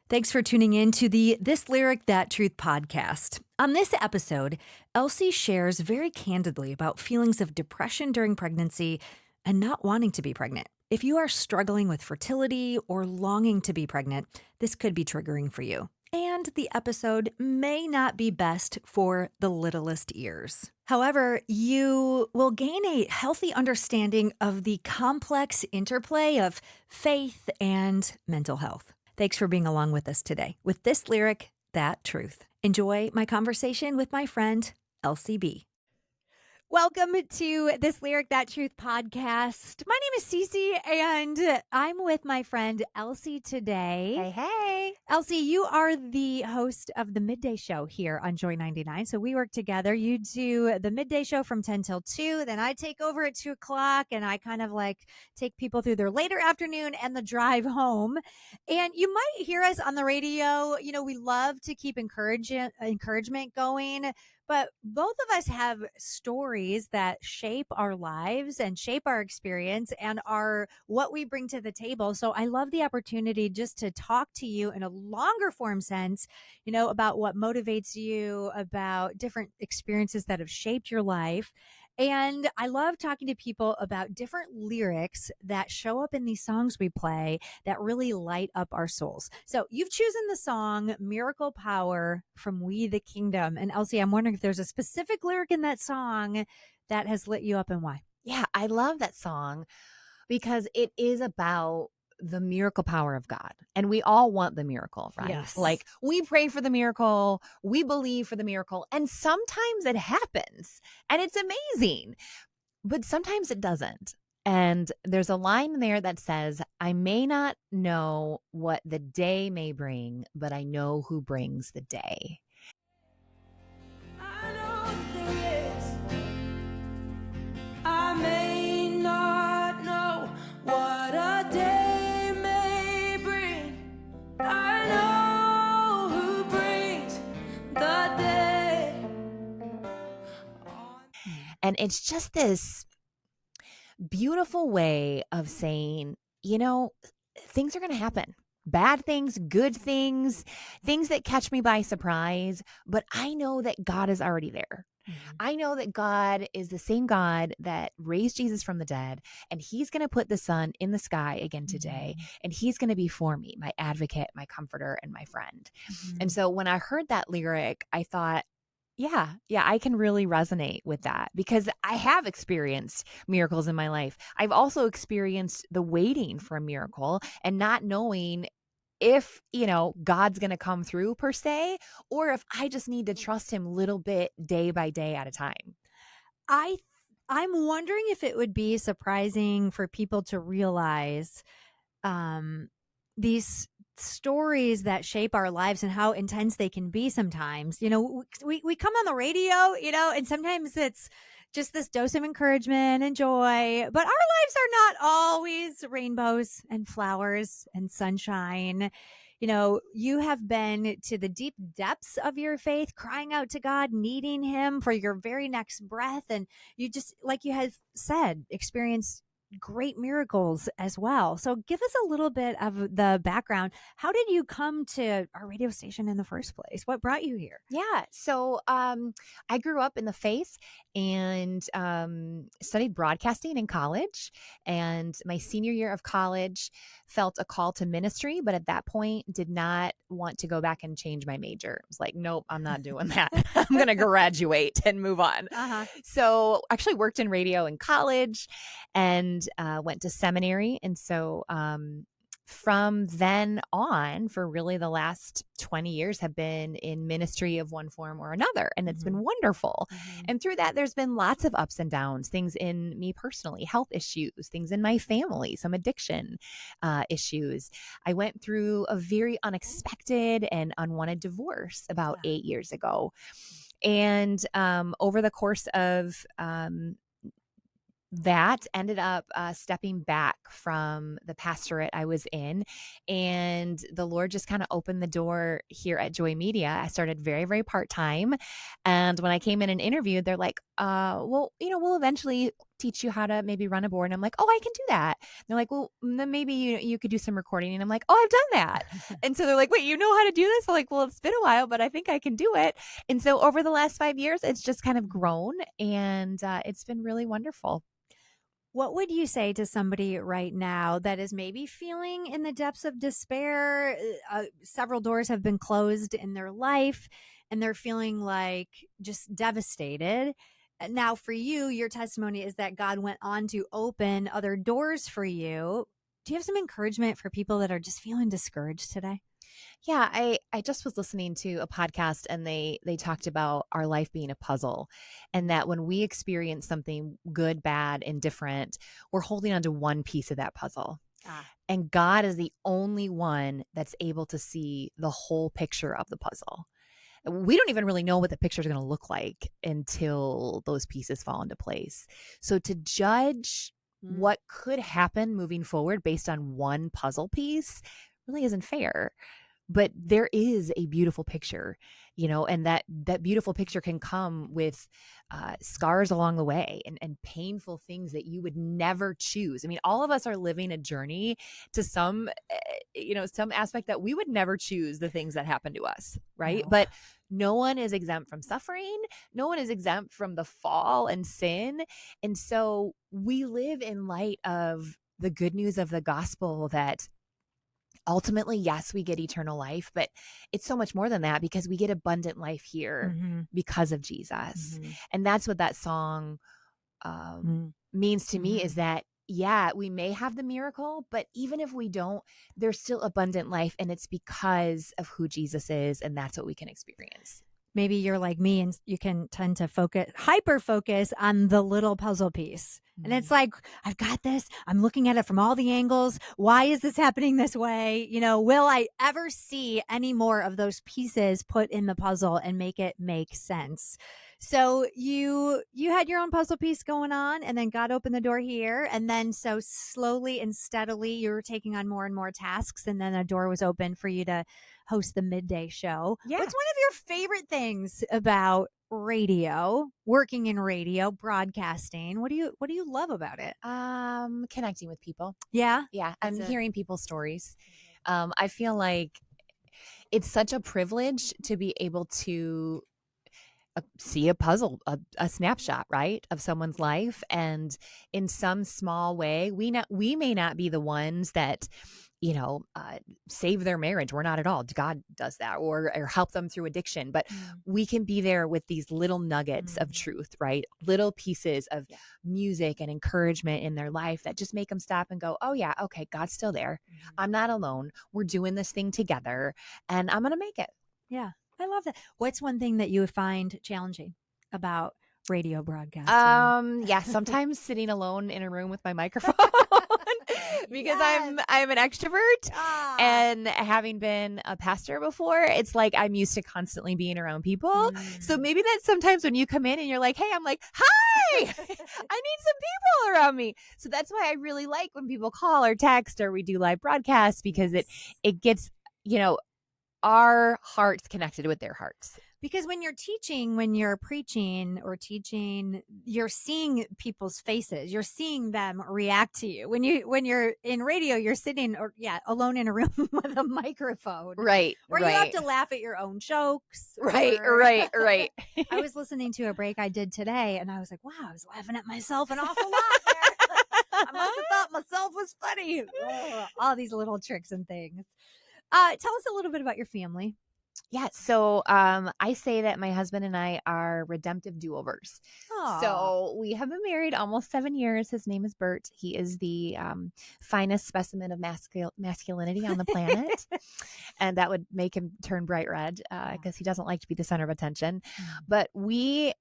Thanks for tuning in to the This Lyric, That Truth podcast. On this episode, Elsie shares very candidly about feelings of depression during pregnancy and not wanting to be pregnant. If you are struggling with fertility or longing to be pregnant, this could be triggering for you. And the episode may not be best for the littlest ears. However, you will gain a healthy understanding of the complex interplay of faith and mental health. Thanks for being along with us today with This Lyric, That Truth. Enjoy my conversation with my friend, Elsie B. Welcome to This Lyric, That Truth podcast. My name is Ceci, and I'm with my friend Elsie today. Hey. Elsie, you are the host of the midday show here on Joy 99. So we work together. You do the midday show from 10 till 2. Then I take over at 2 o'clock, and I kind of like take people through their later afternoon and the drive home. And you might hear us on the radio. You know, we love to keep encouragement going. But both of us have stories that shape our lives and shape our experience and are what we bring to the table. So I love the opportunity just to talk to you in a longer form sense, you know, about what motivates you, about different experiences that have shaped your life. And I love talking to people about different lyrics that show up in these songs we play that really light up our souls. So you've chosen the song Miracle Power from We the Kingdom. And Elsie, I'm wondering if there's a specific lyric in that song that has lit you up and why. Yeah, I love that song because it is about the miracle power of God. And we all want the miracle, right? Yes. Like we pray for the miracle, we believe for the miracle, and sometimes it happens and it's amazing, but sometimes it doesn't. And there's a line in there that says, I may not know what the day may bring, but I know who brings the day. I know there is. I may not know what a day may bring. I know who brings the day. And it's just this beautiful way of saying, you know, things are going to happen. Bad things, good things, things that catch me by surprise. But I know that God is already there. Mm-hmm. I know that God is the same God that raised Jesus from the dead, and he's going to put the sun in the sky again today. Mm-hmm. And he's going to be for me, my advocate, my comforter, and my friend. Mm-hmm. And so when I heard that lyric, I thought, yeah, I can really resonate with that because I have experienced miracles in my life. I've also experienced the waiting for a miracle and not knowing if, you know, God's going to come through per se, or if I just need to trust him little bit day by day at a time. I'm wondering if it would be surprising for people to realize these stories that shape our lives and how intense they can be sometimes. You know, we come on the radio, you know, and sometimes it's just this dose of encouragement and joy, but our lives are not always rainbows and flowers and sunshine. You know, you have been to the deep depths of your faith, crying out to God, needing him for your very next breath. And you just, like you had said, experienced great miracles as well. So give us a little bit of the background. How did you come to our radio station in the first place? What brought you here? Yeah. So I grew up in the faith and studied broadcasting in college. And my senior year of college felt a call to ministry, but at that point did not want to go back and change my major. I was like, nope, I'm not doing that. I'm going to graduate and move on. So actually worked in radio in college and went to seminary. And so from then on, for really the last 20 years, have been in ministry of one form or another. And it's been wonderful. And through that, there's been lots of ups and downs, things in me personally, health issues, things in my family, some addiction issues. I went through a very unexpected and unwanted divorce about 8 years ago. And over the course of that ended up stepping back from the pastorate I was in, and the Lord just kind of opened the door here at Joy Media. I started very, very part-time. And when I came in and interviewed, they're like, well, you know, we'll eventually teach you how to maybe run a board. And I'm like, oh, I can do that. And they're like, well, then maybe you could do some recording. And I'm like, oh, I've done that. And so they're like, wait, you know how to do this? I'm like, well, it's been a while, but I think I can do it. And so over the last 5 years, it's just kind of grown, and it's been really wonderful. What would you say to somebody right now that is maybe feeling in the depths of despair? Several doors have been closed in their life and they're feeling like just devastated. Now, for you, your testimony is that God went on to open other doors for you. Do you have some encouragement for people that are just feeling discouraged today? Yeah, I just was listening to a podcast, and they talked about our life being a puzzle, and that when we experience something good, bad, and different, we're holding on to one piece of that puzzle. And God is the only one that's able to see the whole picture of the puzzle. We don't even really know what the picture is going to look like until those pieces fall into place. So to judge what could happen moving forward based on one puzzle piece really isn't fair. But there is a beautiful picture, and that beautiful picture can come with scars along the way, and painful things that you would never choose. I mean, all of us are living a journey to some aspect that we would never choose the things that happen to us, right? No. But no one is exempt from suffering. No one is exempt from the fall and sin. And so we live in light of the good news of the gospel that ultimately, yes, we get eternal life, but it's so much more than that, because we get abundant life here because of Jesus. And that's what that song means to me, is that, yeah, we may have the miracle, but even if we don't, there's still abundant life, and it's because of who Jesus is, and that's what we can experience. Maybe you're like me and you can tend to hyper focus on the little puzzle piece. And it's like, I've got this. I'm looking at it from all the angles. Why is this happening this way? Will I ever see any more of those pieces put in the puzzle and make it make sense? So you had your own puzzle piece going on, and then God opened the door here. And then so slowly and steadily you were taking on more and more tasks. And then a door was open for you to host the midday show. Yeah. What's one of your favorite things about radio, working in radio, broadcasting? What do you love about it? Connecting with people. Yeah. I'm hearing people's stories. I feel like it's such a privilege to be able to see a puzzle, a snapshot, right, of someone's life. And in some small way, we may not be the ones that, save their marriage. We're not at all. God does that, or help them through addiction. But we can be there with these little nuggets of truth, right? Little pieces of music and encouragement in their life that just make them stop and go, oh yeah, okay, God's still there. I'm not alone. We're doing this thing together, and I'm going to make it. Yeah. I love that. What's one thing that you find challenging about radio broadcasting? Yeah, sometimes sitting alone in a room with my microphone because I'm an extrovert, and having been a pastor before, it's like I'm used to constantly being around people. So maybe that's sometimes when you come in and you're like, hey, I'm like, hi, I need some people around me. So that's why I really like when people call or text or we do live broadcasts, because it gets, our hearts connected with their hearts. Because when you're teaching, when you're preaching or teaching, you're seeing people's faces. You're seeing them react to you. When you're in radio, you're sitting alone in a room with a microphone. Right. Or you have to laugh at your own jokes. Right. I was listening to a break I did today, and I was like, wow, I was laughing at myself an awful lot there. I must have thought myself was funny. All these little tricks and things. Tell us a little bit about your family. Yeah. So I say that my husband and I are redemptive do-overs. Aww. So we have been married almost 7 years. His name is Bert. He is the finest specimen of masculinity on the planet. And that would make him turn bright red because he doesn't like to be the center of attention. But we...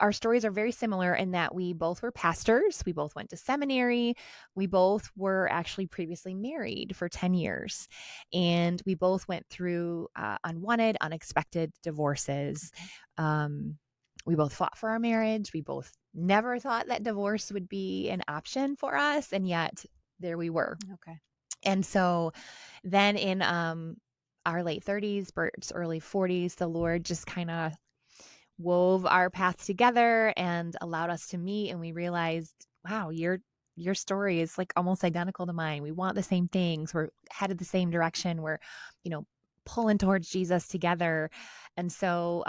our stories are very similar in that we both were pastors. We both went to seminary. We both were actually previously married for 10 years. And we both went through unwanted, unexpected divorces. We both fought for our marriage. We both never thought that divorce would be an option for us. And yet there we were. Okay. And so then in our late 30s, Bert's early 40s, the Lord just kind of wove our path together and allowed us to meet. And we realized, wow, your story is like almost identical to mine. We want the same things. We're headed the same direction. We're, pulling towards Jesus together. And so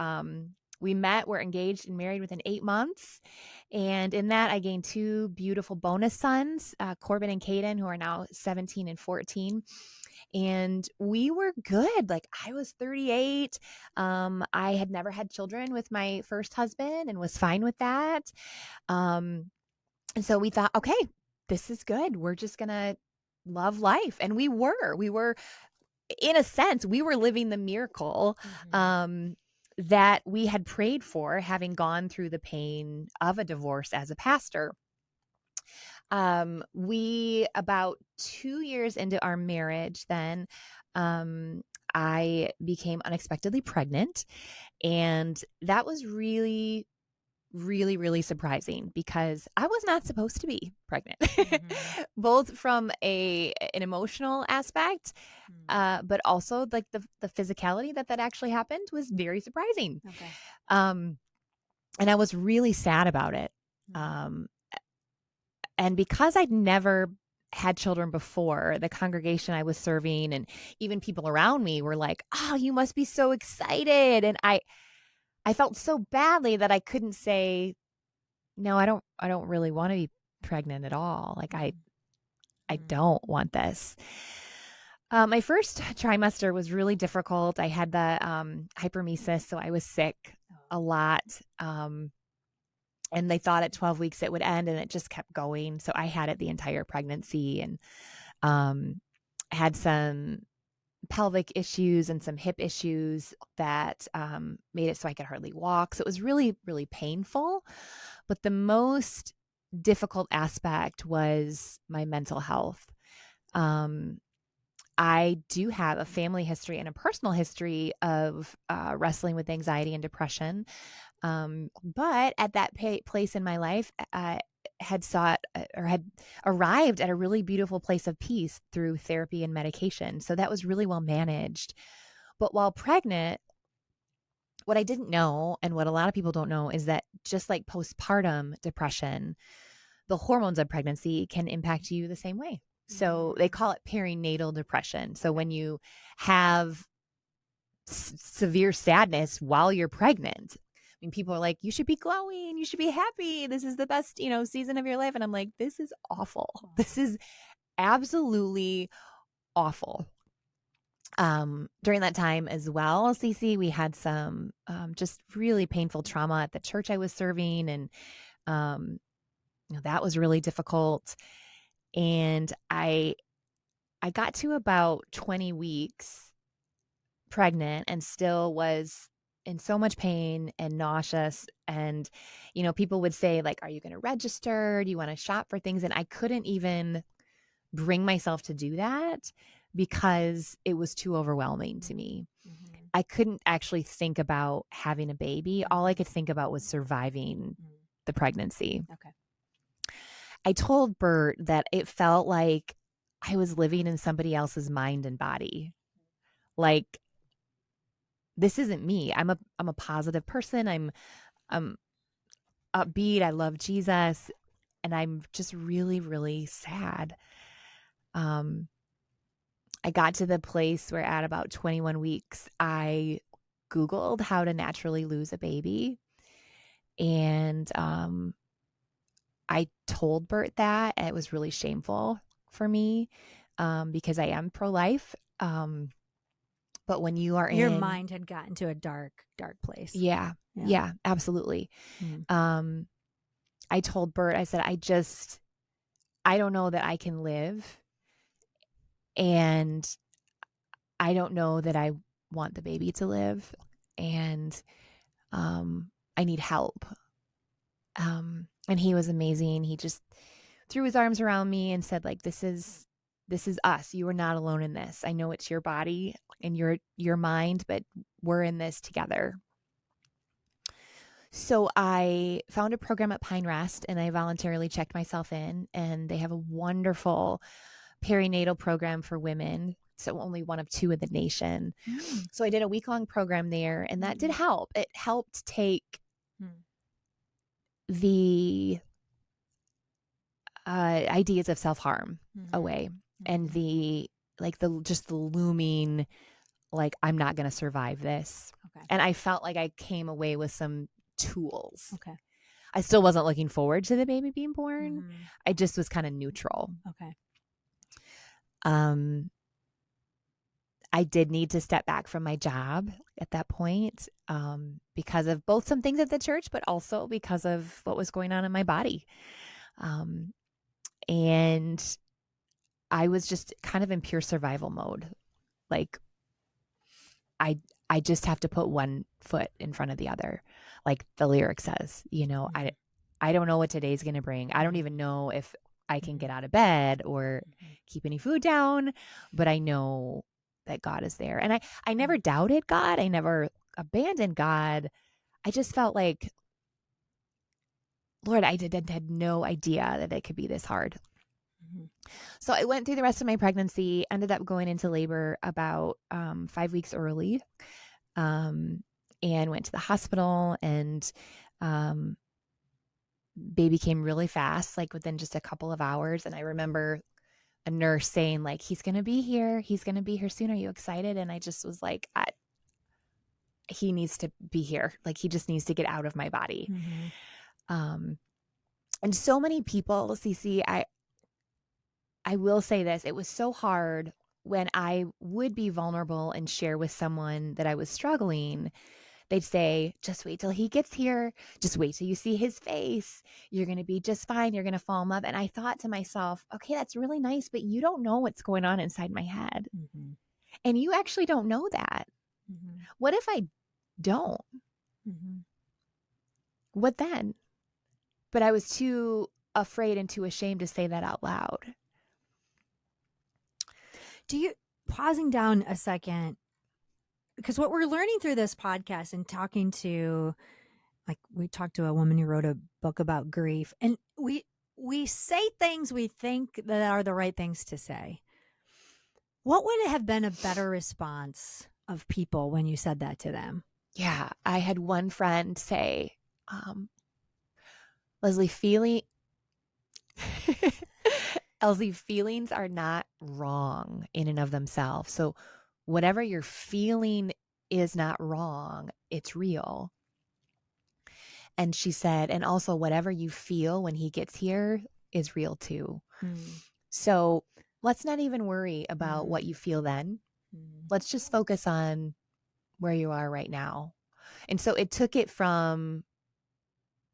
we met, we're engaged and married within 8 months. And in that, I gained 2 beautiful bonus sons, Corbin and Caden, who are now 17 and 14. And we were good. Like, I was 38. I had never had children with my first husband and was fine with that. And so we thought, okay, this is good. We're just going to love life. And we were, in a sense, we were living the miracle that we had prayed for, having gone through the pain of a divorce as a pastor. We, about 2 years into our marriage, then I became unexpectedly pregnant. And that was really, really, really surprising because I was not supposed to be pregnant, both from an emotional aspect, but also like the physicality that actually happened was very surprising. Okay. And I was really sad about it. And because I'd never had children before, the congregation I was serving and even people around me were like, "Oh, you must be so excited." And I felt so badly that I couldn't say, "No, I don't really want to be pregnant at all. Like I don't want this." My first trimester was really difficult. I had the hypermesis, so I was sick a lot. And they thought at 12 weeks it would end, and it just kept going. So I had it the entire pregnancy, and had some pelvic issues and some hip issues that made it so I could hardly walk. So it was really, really painful. But the most difficult aspect was my mental health. I do have a family history and a personal history of wrestling with anxiety and depression. But at that place in my life, I had arrived at a really beautiful place of peace through therapy and medication. So that was really well managed. But while pregnant, what I didn't know, and what a lot of people don't know, is that just like postpartum depression, the hormones of pregnancy can impact you the same way. So they call it perinatal depression. So when you have severe sadness while you're pregnant, I mean, people are like, you should be glowing, you should be happy, this is the best, season of your life. And I'm like, this is awful. This is absolutely awful. During that time as well, Cece, we had some just really painful trauma at the church I was serving, and that was really difficult. And I got to about 20 weeks pregnant and still was in so much pain and nauseous. And, people would say, like, are you going to register? Do you want to shop for things? And I couldn't even bring myself to do that because it was too overwhelming to me. I couldn't actually think about having a baby. All I could think about was surviving the pregnancy. Okay. I told Bert that it felt like I was living in somebody else's mind and body. Like, this isn't me. I'm a positive person. I'm upbeat. I love Jesus, and I'm just really, really sad. I got to the place where at about 21 weeks, I Googled how to naturally lose a baby. And I told Bert that. It was really shameful for me because I am pro-life. But when you are your mind had gotten to a dark place. Yeah, absolutely. I told Bert, I said, I don't know that I can live. And I don't know that I want the baby to live. And I need help. And he was amazing. He just threw his arms around me and said, like, this is us. You are not alone in this. I know it's your body and your mind, but we're in this together. So I found a program at Pine Rest, and I voluntarily checked myself in, and they have a wonderful perinatal program for women so only one of 2 in the nation. So I did a week-long program there, and that did help. It helped take the ideas of self-harm away, and the looming, like, I'm not going to survive this. Okay. And I felt like I came away with some tools. Okay. I still wasn't looking forward to the baby being born. I just was kind of neutral. Okay. I did need to step back from my job at that point, because of both some things at the church, but also because of what was going on in my body. And I was just kind of in pure survival mode. Like, I just have to put one foot in front of the other. Like the lyric says, I don't know what today's going to bring. I don't even know if I can get out of bed or keep any food down, but I know that God is there. And I never doubted God. I never abandoned God. I just felt like, Lord, I had no idea that it could be this hard. So I went through the rest of my pregnancy, ended up going into labor about 5 weeks early, and went to the hospital, and baby came really fast, like within just a couple of hours. And I remember a nurse saying, like, he's going to be here. He's going to be here soon. Are you excited? And I just was like, he needs to be here. Like, he just needs to get out of my body. And so many people, Cece, I will say this, it was so hard when I would be vulnerable and share with someone that I was struggling. They'd say, just wait till he gets here. Just wait till you see his face. You're going to be just fine. You're going to fall in love. And I thought to myself, okay, that's really nice, but you don't know what's going on inside my head. And you actually don't know that. What if I don't? What then? But I was too afraid and too ashamed to say that out loud. Pausing down a second, because what we're learning through this podcast and talking to, like, we talked to a woman who wrote a book about grief, and we say things we think that are the right things to say. What would have been a better response of people when you said that to them? Yeah, I had one friend say, Elsie, feelings are not wrong in and of themselves. So whatever you're feeling is not wrong. It's real. And she said, and also whatever you feel when he gets here is real too. So let's not even worry about what you feel then. Let's just focus on where you are right now. And so it took it from,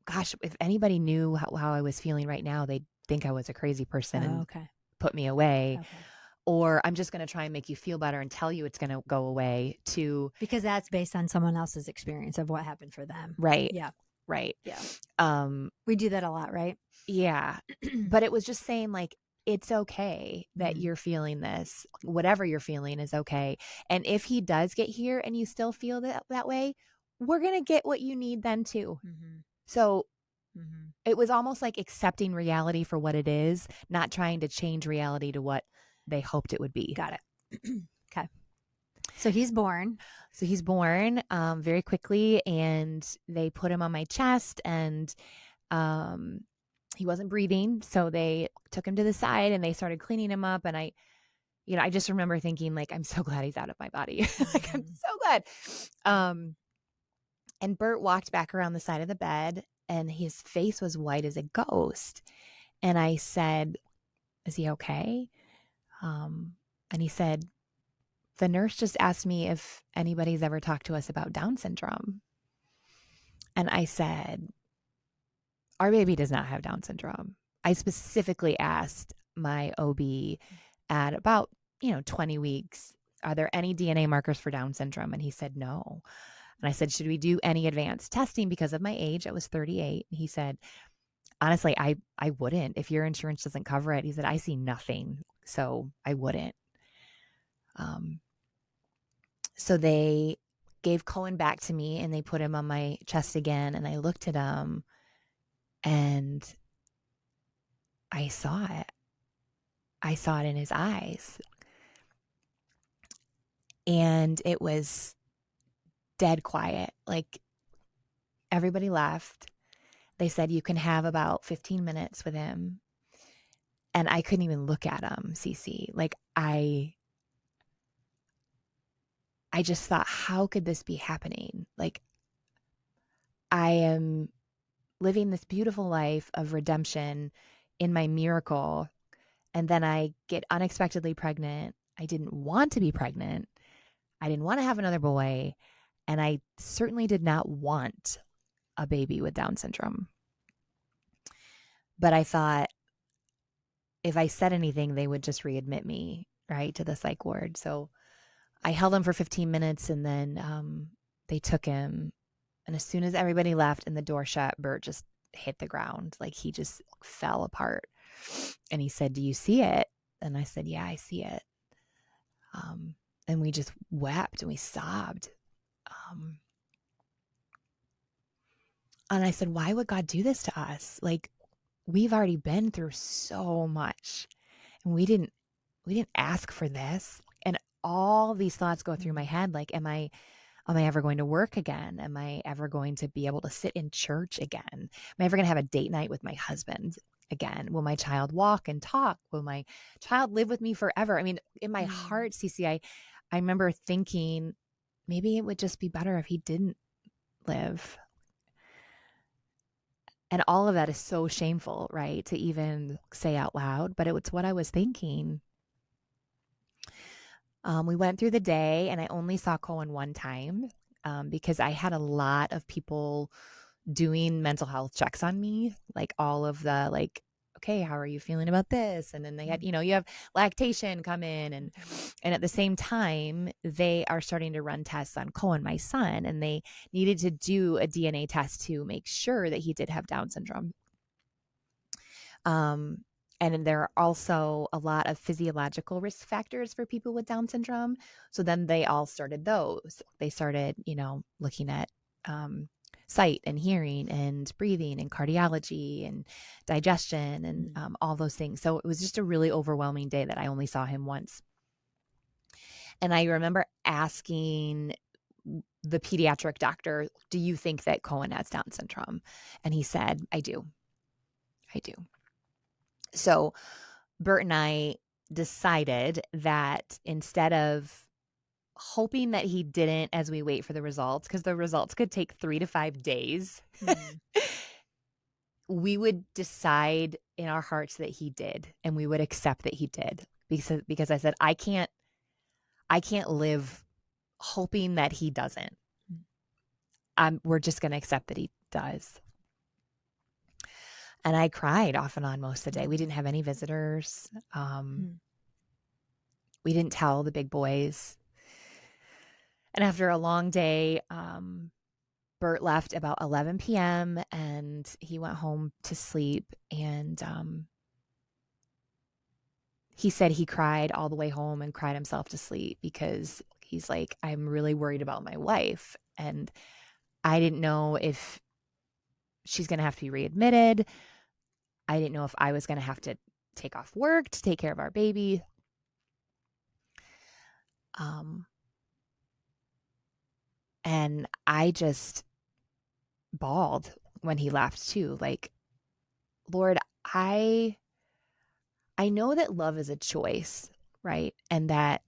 gosh, if anybody knew how I was feeling right now, they'd think I was a crazy person and put me away. Or I'm just going to try and make you feel better and tell you it's going to go away, to, because that's based on someone else's experience of what happened for them. Right. Yeah. Right. Yeah. We do that a lot, right? Yeah. But it was just saying, like, it's okay that you're feeling this. Whatever you're feeling is okay. And if he does get here and you still feel that way, we're going to get what you need then too. So it was almost like accepting reality for what it is, not trying to change reality to what they hoped it would be. Got it. Okay. So he's born. Very quickly, and they put him on my chest, and he wasn't breathing. So they took him to the side and they started cleaning him up. And I just remember thinking, like, I'm so glad he's out of my body. Like, I'm so glad. And Bert walked back around the side of the bed, and his face was white as a ghost. And I said, is he okay? And he said, the nurse just asked me if anybody's ever talked to us about Down syndrome. And I said, our baby does not have Down syndrome. I specifically asked my OB at about, 20 weeks, are there any DNA markers for Down syndrome? And he said, no. And I said, should we do any advanced testing because of my age? I was 38. And he said, honestly, I wouldn't. If your insurance doesn't cover it, he said, I see nothing, so I wouldn't. So they gave Cohen back to me, and they put him on my chest again, and I looked at him, and I saw it. I saw it in his eyes. And it was dead quiet. Like everybody left. They said you can have about 15 minutes with him. And I couldn't even look at him, Cece. Like I just thought, how could this be happening? Like I am living this beautiful life of redemption in my miracle. And then I get unexpectedly pregnant. I didn't want to be pregnant. I didn't want to have another boy. And I certainly did not want a baby with Down syndrome. But I thought if I said anything, they would just readmit me, right, to the psych ward. So I held him for 15 minutes and then they took him. And as soon as everybody left and the door shut, Bert just hit the ground. Like he just fell apart. And he said, "Do you see it?" And I said, "Yeah, I see it." And we just wept and we sobbed. And I said, "Why would God do this to us? Like we've already been through so much and we didn't ask for this." And all these thoughts go through my head. Like, am I ever going to work again? Am I ever going to be able to sit in church again? Am I ever going to have a date night with my husband again? Will my child walk and talk? Will my child live with me forever? I mean, in my heart, Cece, I remember thinking maybe it would just be better if he didn't live. And all of that is so shameful, right? To even say out loud, but it's what I was thinking. We went through the day and I only saw Cohen one time because I had a lot of people doing mental health checks on me, like all of the like, okay, how are you feeling about this? And then they had, you have lactation come in and at the same time, they are starting to run tests on Cohen, my son, and they needed to do a DNA test to make sure that he did have Down syndrome. And there are also a lot of physiological risk factors for people with Down syndrome. So then they all started those. They started, looking at sight and hearing and breathing and cardiology and digestion and all those things. So it was just a really overwhelming day that I only saw him once. And I remember asking the pediatric doctor, "Do you think that Cohen has Down syndrome?" And he said, I do. So Bert and I decided that instead of hoping that he didn't as we wait for the results, because the results could take 3 to 5 days, we would decide in our hearts that he did, and we would accept that he did. Because I said, I can't live hoping that he doesn't. We're just going to accept that he does. And I cried off and on most of the day. We didn't have any visitors. We didn't tell the big boys. And after a long day, Bert left about 11 p.m. and he went home to sleep. And he said he cried all the way home and cried himself to sleep because he's like, I'm really worried about my wife. And I didn't know if she's going to have to be readmitted. I didn't know if I was going to have to take off work to take care of our baby. And I just bawled when he left too. Like, Lord, I know that love is a choice, right? And that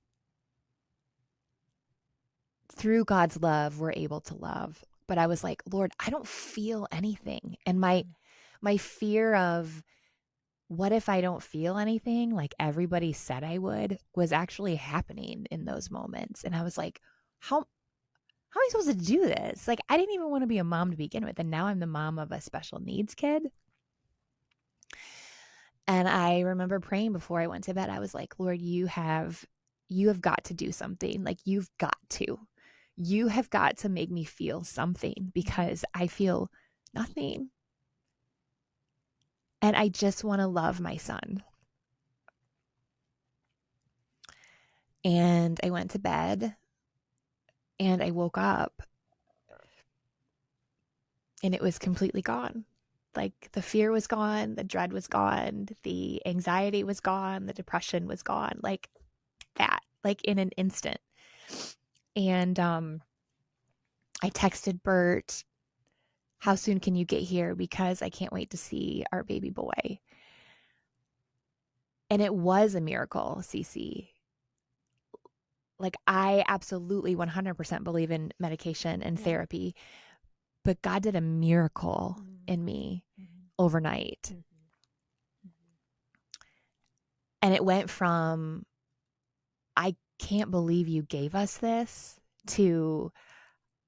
through God's love, we're able to love. But I was like, Lord, I don't feel anything. And my fear of what if I don't feel anything like everybody said I would was actually happening in those moments. And I was like, how am I supposed to do this? Like, I didn't even want to be a mom to begin with. And now I'm the mom of a special needs kid. And I remember praying before I went to bed. I was like, Lord, you have got to do something. Like, you have got to make me feel something because I feel nothing. And I just want to love my son. And I went to bed and I woke up and it was completely gone. Like, the fear was gone, the dread was gone, the anxiety was gone, the depression was gone, like that, like in an instant. And I texted Bert, how soon can you get here? Because I can't wait to see our baby boy. And it was a miracle, Cece. Like, I absolutely 100% believe in medication and therapy, but God did a miracle in me overnight. And it went from, I can't believe you gave us this, to,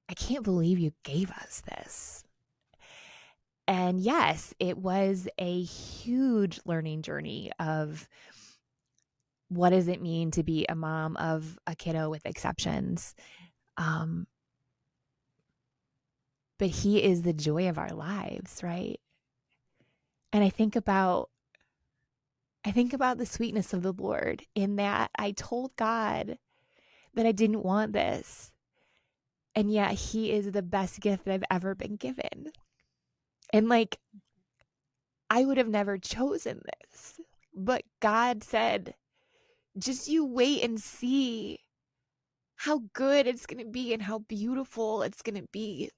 I can't believe you gave us this. And yes, it was a huge learning journey of what does it mean to be a mom of a kiddo with exceptions. But he is the joy of our lives, right? And I think about the sweetness of the Lord in that I told God that I didn't want this. And yet he is the best gift that I've ever been given. And like, I would have never chosen this, but God said, just you wait and see how good it's going to be and how beautiful it's going to be.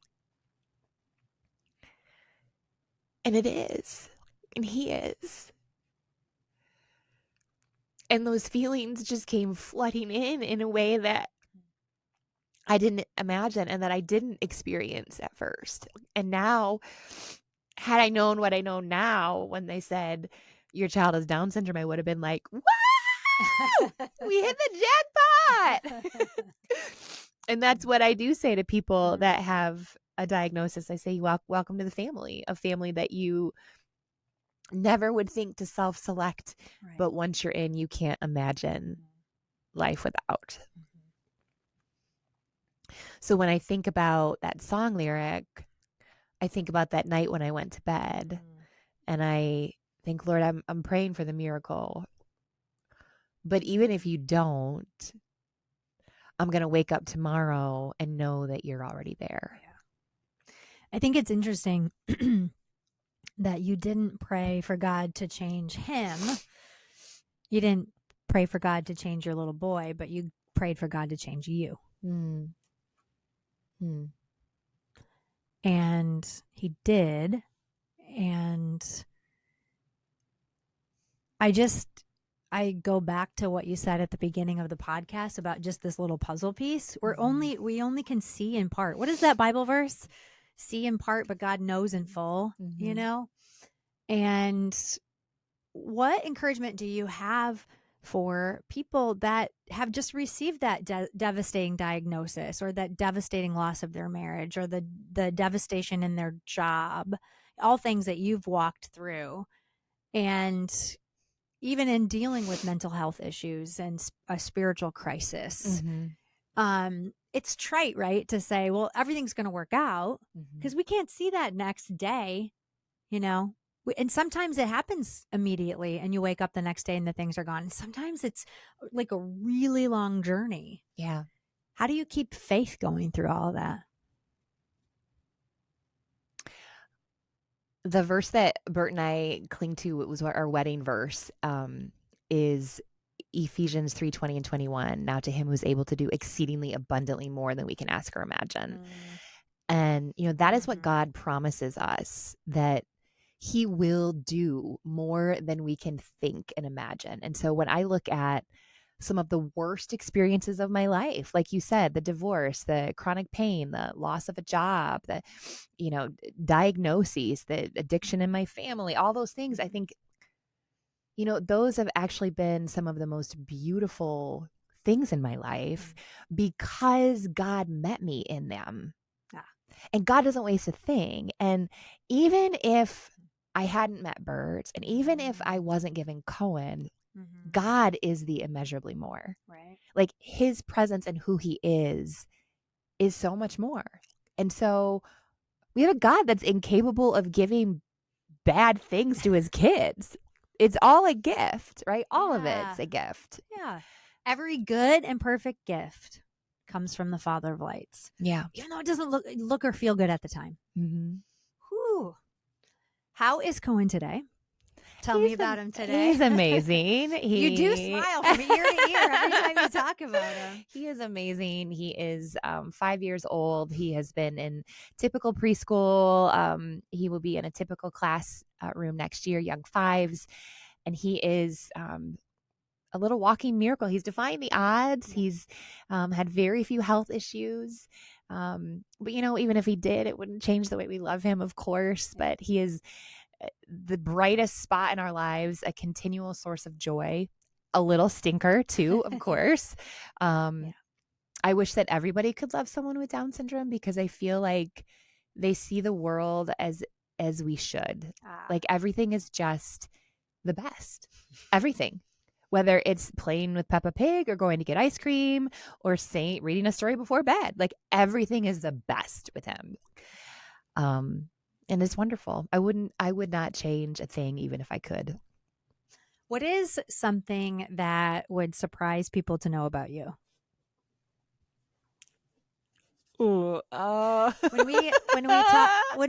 And it is. And he is. And those feelings just came flooding in a way that I didn't imagine and that I didn't experience at first. And now, had I known what I know now, when they said your child has Down syndrome, I would have been like, wow, we hit the jackpot. And that's what I do say to people that have a diagnosis. I say, welcome to the family, a family that you never would think to self-select, but once you're in, you can't imagine life without. So when I think about that song lyric, I think about that night when I went to bed, and I think, Lord, I'm praying for the miracle. But even if you don't, I'm going to wake up tomorrow and know that you're already there. Yeah. I think it's interesting that you didn't pray for God to change him. You didn't pray for God to change your little boy, but you prayed for God to change you. And he did. And I go back to what you said at the beginning of the podcast about just this little puzzle piece. We only can see in part. What is that Bible verse? See in part, but God knows in full, you know? And what encouragement do you have for people that have just received that devastating diagnosis, or that devastating loss of their marriage, or the devastation in their job, all things that you've walked through? And even in dealing with mental health issues and a spiritual crisis, it's trite, right, to say, well, everything's going to work out, because we can't see that next day, you know? And sometimes it happens immediately and you wake up the next day and the things are gone. And sometimes it's like a really long journey. Yeah. How do you keep faith going through all of that? The verse that Bert and I cling to, it was our wedding verse, is Ephesians 3:20 and 21. Now to him who's able to do exceedingly abundantly more than we can ask or imagine. And, you know, that is what God promises us, that he will do more than we can think and imagine. And so when I look at some of the worst experiences of my life, like you said, the divorce, the chronic pain, the loss of a job, the, you know, diagnoses, the addiction in my family, all those things, I think, you know, those have actually been some of the most beautiful things in my life because God met me in them. And God doesn't waste a thing. And even if I hadn't met Bert, and even if I wasn't given Cohen, God is the immeasurably more. Right. Like his presence and who he is so much more. And so we have a God that's incapable of giving bad things to his kids. It's all a gift, right? All of it's a gift. Yeah. Every good and perfect gift comes from the Father of lights. Yeah. Even though it doesn't look or feel good at the time. Whew. How is Cohen today? tell me about him today. He's amazing. You do smile from ear to ear every time you talk about him. He is amazing. He is 5 years old. He has been in typical preschool. He will be in a typical class room next year, young fives. And he is a little walking miracle. He's defying the odds. He's had very few health issues. But, even if he did, it wouldn't change the way we love him, of course. But he is the brightest spot in our lives, a continual source of joy, a little stinker too, of course. I wish that everybody could love someone with Down syndrome, because I feel like they see the world as we should. Like everything is just the best. Everything. Whether it's playing with Peppa Pig or going to get ice cream or reading a story before bed, like everything is the best with him. And it's wonderful. I would not change a thing even if I could. What is something that would surprise people to know about you? Ooh, when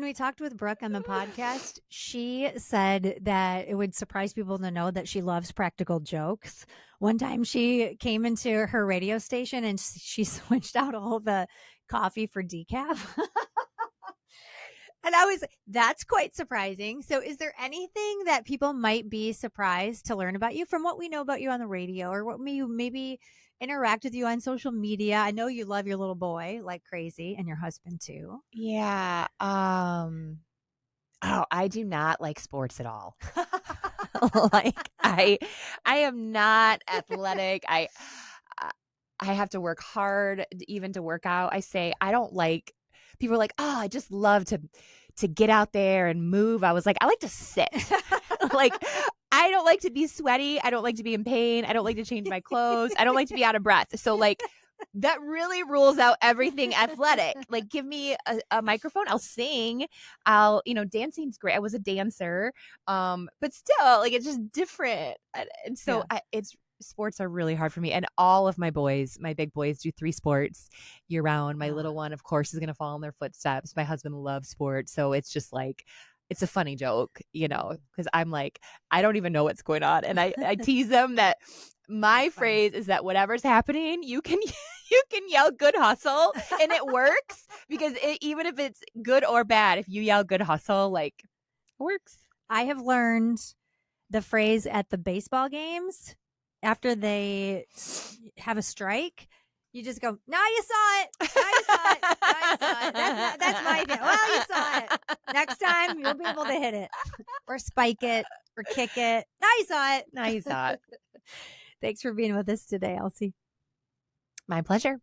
we talked with Brooke on the podcast, she said that it would surprise people to know that she loves practical jokes. One time she came into her radio station and she switched out all the coffee for decaf. And that's quite surprising. So is there anything that people might be surprised to learn about you from what we know about you on the radio, or what maybe interact with you on social media? I know you love your little boy like crazy, and your husband too. Yeah. I do not like sports at all. Like I am not athletic. I have to work hard even to work out. I don't like, people are like, oh, I just love to get out there and move. I was like, I like to sit. Like, I don't like to be sweaty. I don't like to be in pain. I don't like to change my clothes. I don't like to be out of breath. So like, that really rules out everything athletic. Like, give me a microphone, I'll sing. Dancing's great. I was a dancer. But still, like, it's just different. And so sports are really hard for me. And all of my big boys do 3 sports year round. My little one, of course, is going to follow in their footsteps. My husband loves sports. So it's just like, it's a funny joke, because I'm like, I don't even know what's going on. And I tease them that my phrase is that whatever's happening, you can yell good hustle, and it works, because even if it's good or bad, if you yell good hustle, like, it works. I have learned the phrase at the baseball games after they have a strike. You just go, now you saw it. Now you saw it. Now you saw it. That's my thing. Well, you saw it. Next time, you'll be able to hit it or spike it or kick it. Now you saw it. Now you saw it. Thanks for being with us today, Elsie. My pleasure.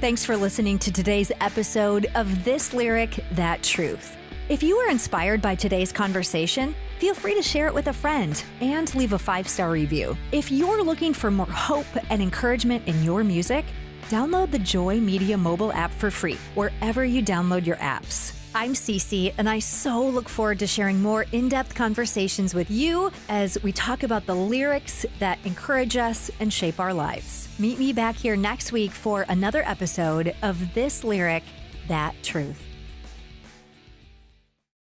Thanks for listening to today's episode of This Lyric, That Truth. If you were inspired by today's conversation, feel free to share it with a friend and leave a 5-star review. If you're looking for more hope and encouragement in your music, download the Joy Media mobile app for free wherever you download your apps. I'm Ceci, and I so look forward to sharing more in-depth conversations with you as we talk about the lyrics that encourage us and shape our lives. Meet me back here next week for another episode of This Lyric, That Truth.